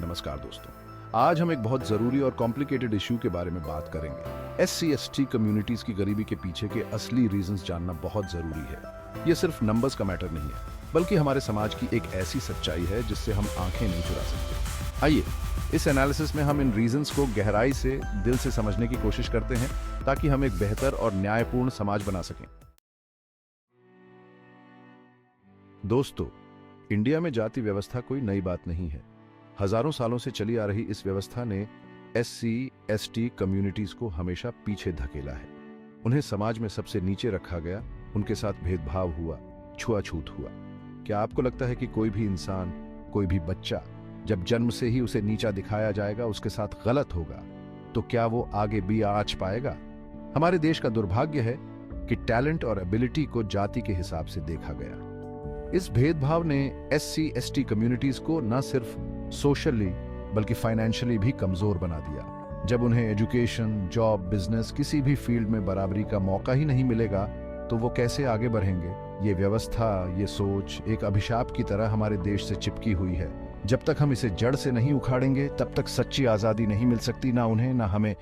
नमस्कार दोस्तों। आज हम एक बहुत ज़रूरी और कॉम्प्लिकेटेड इश्यू के बारे में बात करेंगे। SC/ST कम्युनिटीज़ की गरीबी के पीछे के असली रीजंस जानना बहुत ज़रूरी है। ये सिर्फ नंबर्स का मैटर नहीं है, बल्कि हमारे समाज की एक ऐसी सच्चाई है जिससे हम आंखें नहीं चुरा सकते। आइए इस एनालिसिस में हम इन रीजंस को गहराई से, दिल से समझने की कोशिश करते हैं, ताकि हम एक बेहतर और न्यायपूर्ण समाज बना सकें। दोस्तों, इंडिया में जाति व्यवस्था कोई नई बात नहीं है। हजारों सालों से चली आ रही इस व्यवस्था ने SC/ST कम्युनिटीज को हमेशा पीछे धकेला है। उन्हें समाज में सबसे नीचे रखा गया, उनके साथ भेदभाव हुआ, छुआछूत हुआ। क्या आपको लगता है कि कोई भी इंसान, कोई भी बच्चा जब जन्म से ही उसे नीचा दिखाया जाएगा, उसके साथ गलत होगा, तो क्या वो आगे भी आंच पाएगा? हमारे देश का दुर्भाग्य है कि टैलेंट और एबिलिटी को जाति के हिसाब से देखा गया। इस भेदभाव ने SC/ST कम्युनिटीज को न सिर्फ सोशली बल्कि फाइनेंशियली भी कमजोर बना दिया। जब उन्हें एजुकेशन, जॉब, बिजनेस, किसी भी फील्ड में बराबरी का मौका ही नहीं मिलेगा, तो वो कैसे आगे बढ़ेंगे? ये व्यवस्था, ये सोच एक अभिशाप की तरह हमारे देश से चिपकी हुई है। जब तक हम इसे जड़ से नहीं उखाड़ेंगे, तब तक सच्ची आजादी नहीं मिल सकती, ना उन्हें ना हमें।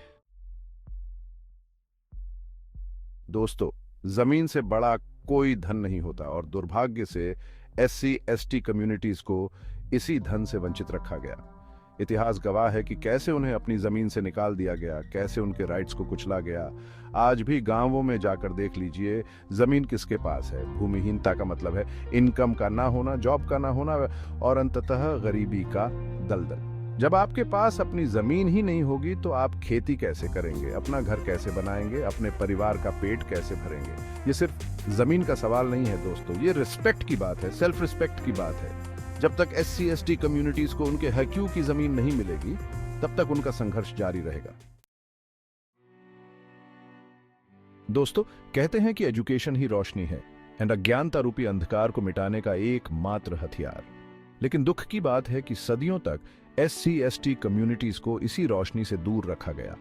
दोस्तों, जमीन से बड़ा कोई धन नहीं होता और दुर्भाग्य से SC/ST कम्युनिटीज को इसी धन से वंचित रखा गया। इतिहास गवाह है कि कैसे उन्हें अपनी जमीन से निकाल दिया गया, कैसे उनके राइट्स को कुचला गया। आज भी गांवों में जाकर देख लीजिए, जमीन किसके पास है। भूमिहीनता का मतलब है इनकम का ना होना, जॉब का ना होना और अंततः गरीबी का दलदल। जब आपके पास अपनी जमीन ही नहीं होगी तो आप खेती कैसे करेंगे, अपना घर कैसे बनाएंगे, अपने परिवार का पेट कैसे भरेंगे? ये सिर्फ जमीन का सवाल नहीं है दोस्तों, ये रिस्पेक्ट की बात है, सेल्फ रिस्पेक्ट की बात है। जब तक SC/ST कम्युनिटीज को उनके हकों की जमीन नहीं मिलेगी, तब तक उनका संघर्ष जारी रहेगा। दोस्तों, कहते हैं कि एजुकेशन ही रोशनी है एंड अज्ञानता रूपी अंधकार को मिटाने का एकमात्र हथियार। लेकिन दुख की बात है कि सदियों तक SC/ST कम्युनिटीज को इसी रोशनी से दूर रखा गया।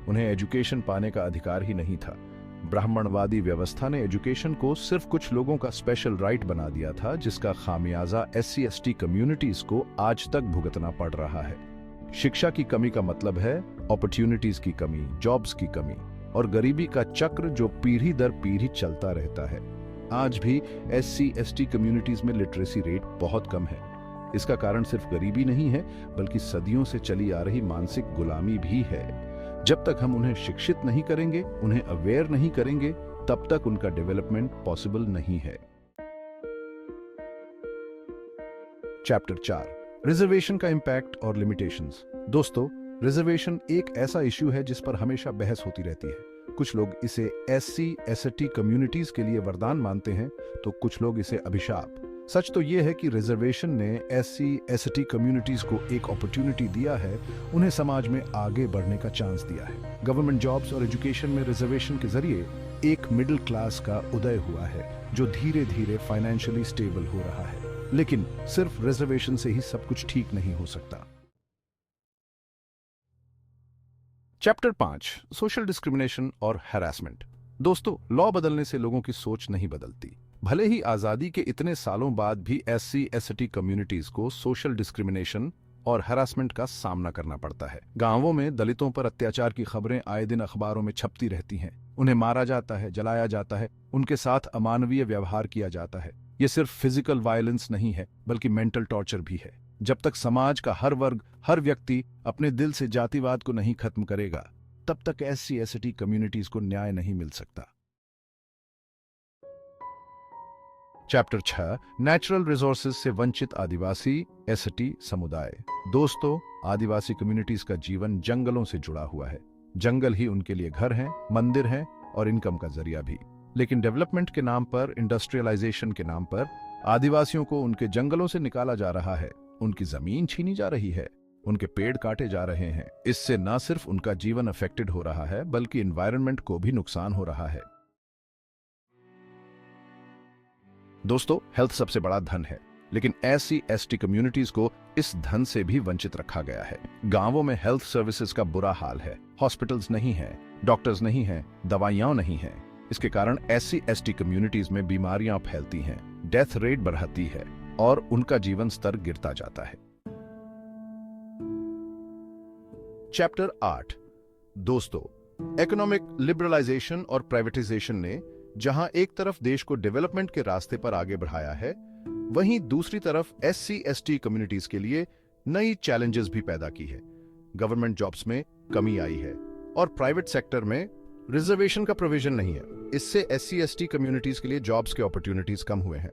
उन्हें एजुकेशन पाने का अधिकार ही नहीं था। ब्राह्मणवादी व्यवस्था ने एजुकेशन को सिर्फ कुछ लोगों का स्पेशल राइट बना दिया था, जिसका खामियाजा SC/ST कम्युनिटीज को आज तक भुगतना पड़ रहा है। शिक्षा की कमी का मतलब है अपॉर्चुनिटीज की कमी, जॉब्स की कमी और गरीबी का चक्र जो पीढ़ी दर पीढ़ी चलता रहता है। आज भी SC/ST कम्युनिटीज में लिटरेसी रेट बहुत कम है। इसका कारण सिर्फ गरीबी नहीं है, बल्कि सदियों से चली आ रही मानसिक गुलामी भी है। जब तक हम उन्हें शिक्षित नहीं करेंगे, उन्हें अवेयर नहीं करेंगे, तब तक उनका डेवलपमेंट पॉसिबल नहीं है। चैप्टर 4, रिजर्वेशन का इंपैक्ट और लिमिटेशंस। दोस्तों, रिजर्वेशन एक ऐसा इश्यू है जिस पर हमेशा बहस होती रहती है। कुछ लोग इसे SC/ST कम्युनिटीज के लिए वरदान मानते हैं, तो कुछ लोग इसे अभिशाप। सच तो यह है कि रिजर्वेशन ने SC/ST कम्युनिटीज को एक अपॉर्चुनिटी दिया है, उन्हें समाज में आगे बढ़ने का चांस दिया है। गवर्नमेंट जॉब्स और एजुकेशन में रिजर्वेशन के जरिए एक मिडिल क्लास का उदय हुआ है, जो धीरे धीरे फाइनेंशियली स्टेबल हो रहा है। लेकिन सिर्फ रिजर्वेशन से ही सब कुछ ठीक नहीं हो सकता। चैप्टर 5, सोशल डिस्क्रिमिनेशन और हैरासमेंट। दोस्तों, लॉ बदलने से लोगों की सोच नहीं बदलती। भले ही आजादी के इतने सालों बाद भी SC/ST कम्युनिटीज को सोशल डिस्क्रिमिनेशन और हैरासमेंट का सामना करना पड़ता है। गांवों में दलितों पर अत्याचार की खबरें आए दिन अखबारों में छपती रहती हैं। उन्हें मारा जाता है, जलाया जाता है, उनके साथ अमानवीय व्यवहार किया जाता है। ये सिर्फ फिजिकल वायलेंस नहीं है, बल्कि मेंटल टॉर्चर भी है। जब तक समाज का हर वर्ग, हर व्यक्ति अपने दिल से जातिवाद को नहीं खत्म करेगा, तब तक SC/ST कम्युनिटीज को न्याय नहीं मिल सकता। चैप्टर 6, नेचुरल रिसोर्सेज से वंचित आदिवासी ST समुदाय। दोस्तों, आदिवासी कम्युनिटीज का जीवन जंगलों से जुड़ा हुआ है। जंगल ही उनके लिए घर हैं, मंदिर हैं और इनकम का जरिया भी। लेकिन डेवलपमेंट के नाम पर, इंडस्ट्रियलाइजेशन के नाम पर आदिवासियों को उनके जंगलों से निकाला जा रहा है, उनकी जमीन छीनी जा रही है, उनके पेड़ काटे जा रहे हैं। इससे न सिर्फ उनका जीवन अफेक्टेड हो रहा है, बल्कि एनवायरनमेंट को भी नुकसान हो रहा है। दोस्तों, हेल्थ सबसे बड़ा धन है, लेकिन SC/ST कम्युनिटीज को इस धन से भी वंचित रखा गया है। गांवों में हेल्थ सर्विसेज का बुरा हाल है। हॉस्पिटल्स नहीं हैं, डॉक्टर्स नहीं हैं, दवाइयां नहीं हैं। इसके कारण SC/ST कम्युनिटीज में बीमारियां फैलती हैं, डेथ रेट बढ़ती है और उनका जीवन स्तर गिरता जाता है। चैप्टर 8। दोस्तों, इकोनॉमिक लिबरलाइजेशन और प्राइवेटाइजेशन ने जहां एक तरफ देश को डेवलपमेंट के रास्ते पर आगे बढ़ाया है, वहीं दूसरी तरफ SC/ST कम्युनिटीज के लिए नई चैलेंजेस भी पैदा की है। गवर्नमेंट जॉब्स में कमी आई है और प्राइवेट सेक्टर में रिजर्वेशन का प्रोविजन नहीं है। इससे SC/ST कम्युनिटीज के लिए जॉब्स के अपॉर्चुनिटीज कम हुए हैं।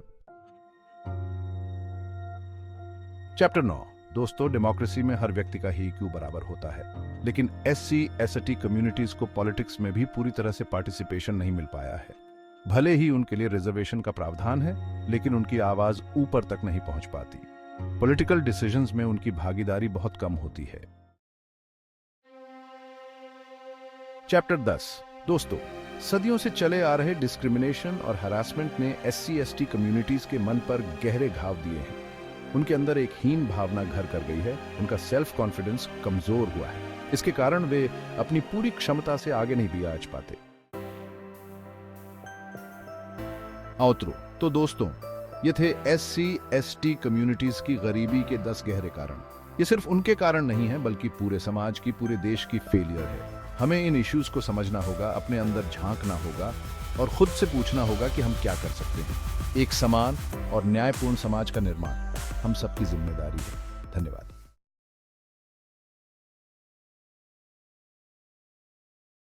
चैप्टर 9। दोस्तों, डेमोक्रेसी में हर व्यक्ति का ही IQ बराबर होता है, लेकिन SC/ST कम्युनिटीज को पॉलिटिक्स में भी पूरी तरह से पार्टिसिपेशन नहीं मिल पाया है। भले ही उनके लिए रिजर्वेशन का प्रावधान है, लेकिन उनकी आवाज ऊपर तक नहीं पहुंच पाती। पॉलिटिकल डिसीजंस में उनकी भागीदारी बहुत कम होती है। चैप्टर 10। दोस्तों, सदियों से चले आ रहे डिस्क्रिमिनेशन और हरासमेंट ने SC/ST कम्युनिटीज के मन पर गहरे घाव दिए हैं। उनके अंदर एक हीन भावना घर कर गई है। उनका सेल्फ कॉन्फिडेंस कमजोर हुआ है। इसके कारण वे अपनी पूरी क्षमता से आगे नहीं भी आ पाते। आउटरो। तो दोस्तों, ये थे SC/ST कम्युनिटीज की गरीबी के 10 गहरे कारण। ये सिर्फ उनके कारण नहीं है, बल्कि पूरे समाज की, पूरे देश की फेलियर है। हमें इन इश्यूज को समझना होगा, अपने अंदर झांकना होगा और खुद से पूछना होगा कि हम क्या कर सकते हैं। एक समान और न्यायपूर्ण समाज का निर्माण हम सबकी जिम्मेदारी है। धन्यवाद।